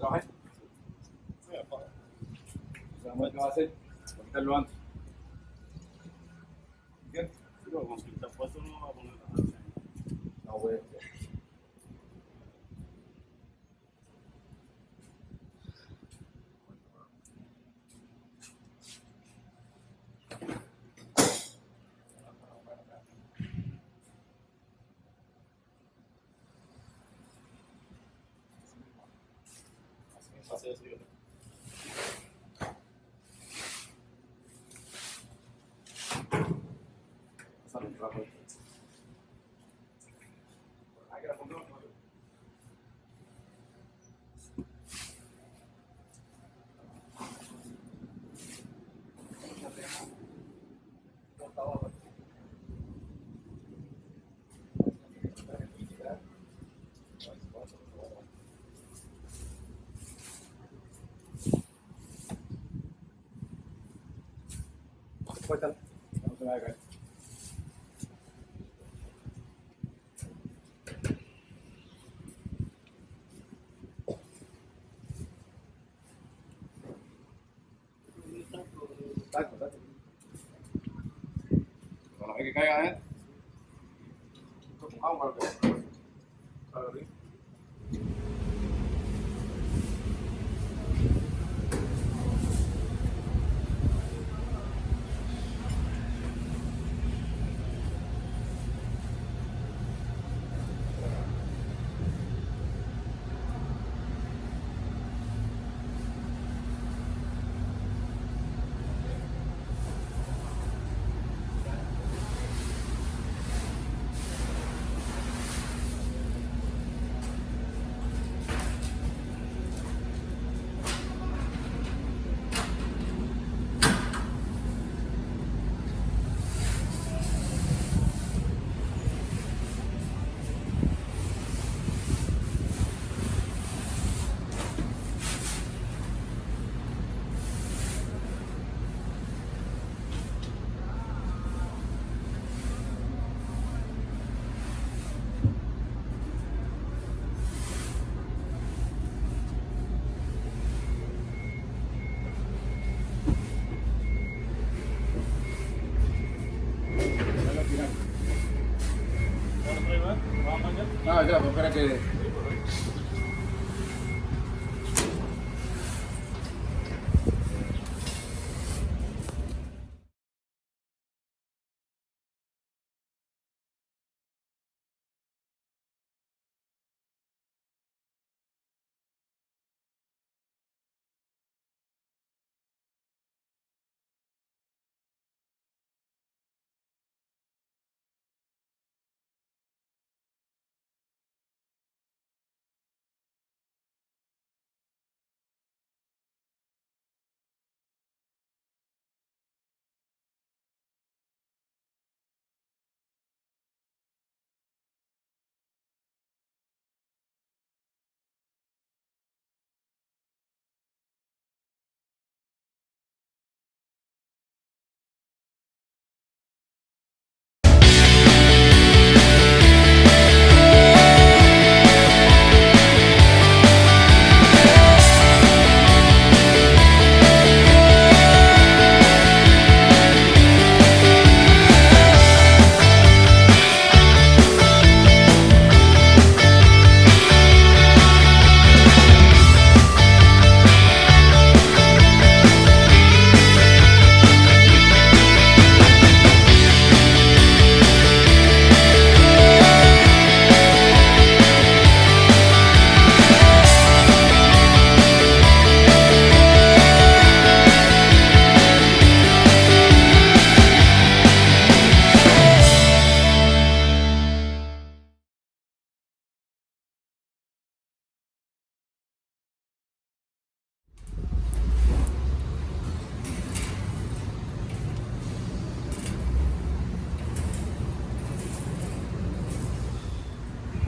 trabajar. Vamos a hacer. Contarlo antes. ¿Qué? Pero con que está puesto no va a poner la canción. No, güey. Hace eso yo. Pásale un trapo. Hay que la pongo. Suéltalo. No se vaya a caer. Taco. Cuando ve que caiga, agua, para arriba. No, ya, pues espera que.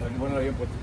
Hay que ponerlo bien puesto.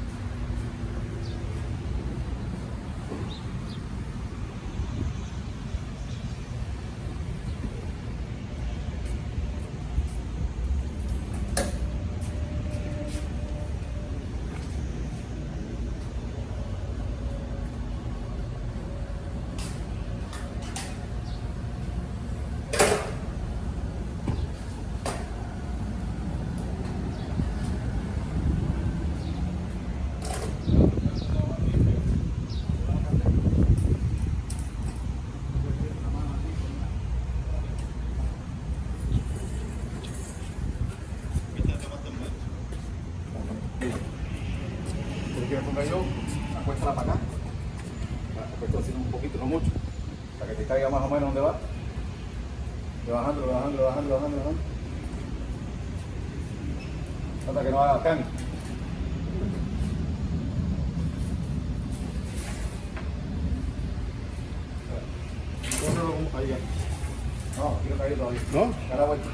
Esto así un poquito, no mucho. Para que te caiga más o menos donde va. Y bajando, bajando, bajando, bajando, bajando. Hasta que no haga can. Ahí ya. No, quiero caer todavía. ¿No? Da la vuelta.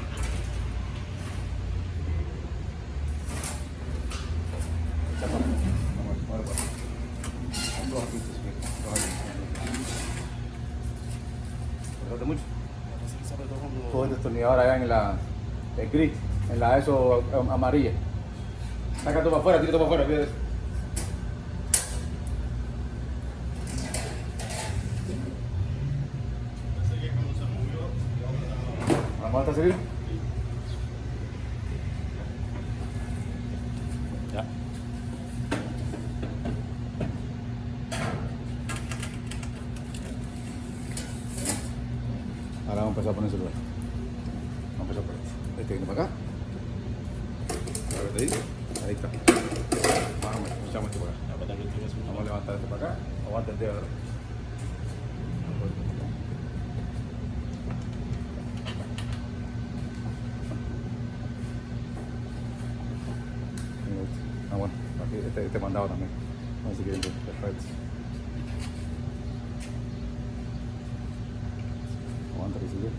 Mucho. Todo el destornillador allá en la el gris, en la eso amarilla. Saca todo para afuera, tira todo para afuera, fíjate eso. ¿Vamos a seguir? Ya. Ahora vamos a empezar a poner el celular. Vamos a empezar por este viene para acá. Ahora ahí. Ahí está. Vamos, echamos esto para acá. Vamos a levantar esto para acá. Aguanta el dedo. Ah, bueno, aquí este mandado también. Vamos a seguir perfecto. Aguanta que sigue.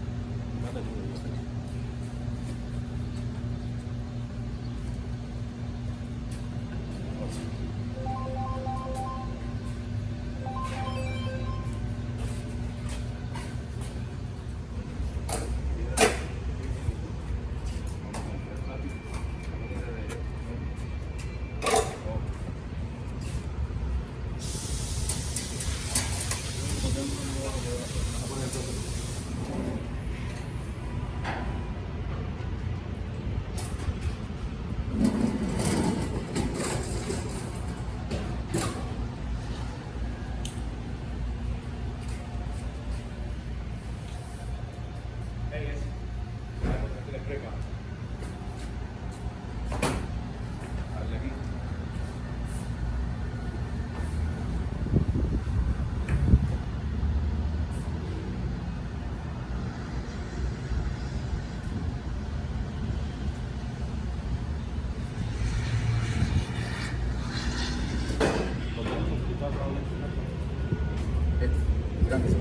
Grande.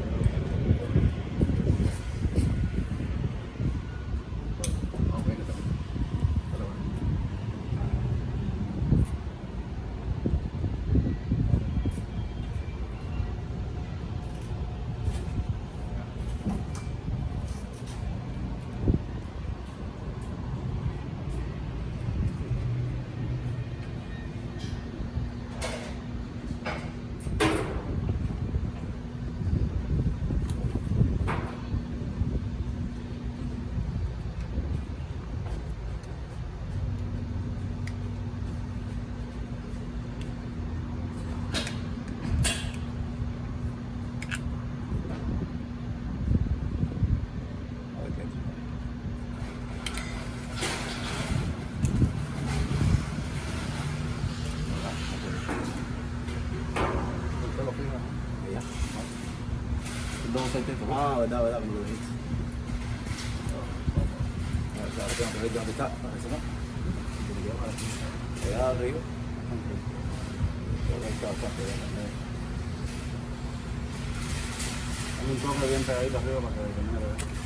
Ah, verdad, verdad, como lo dijiste. Ahora tengo que ver dónde está, para eso no. Allá arriba. Ahí está bastante bien. Hay un toque bien pegadito arriba para que termine de ver.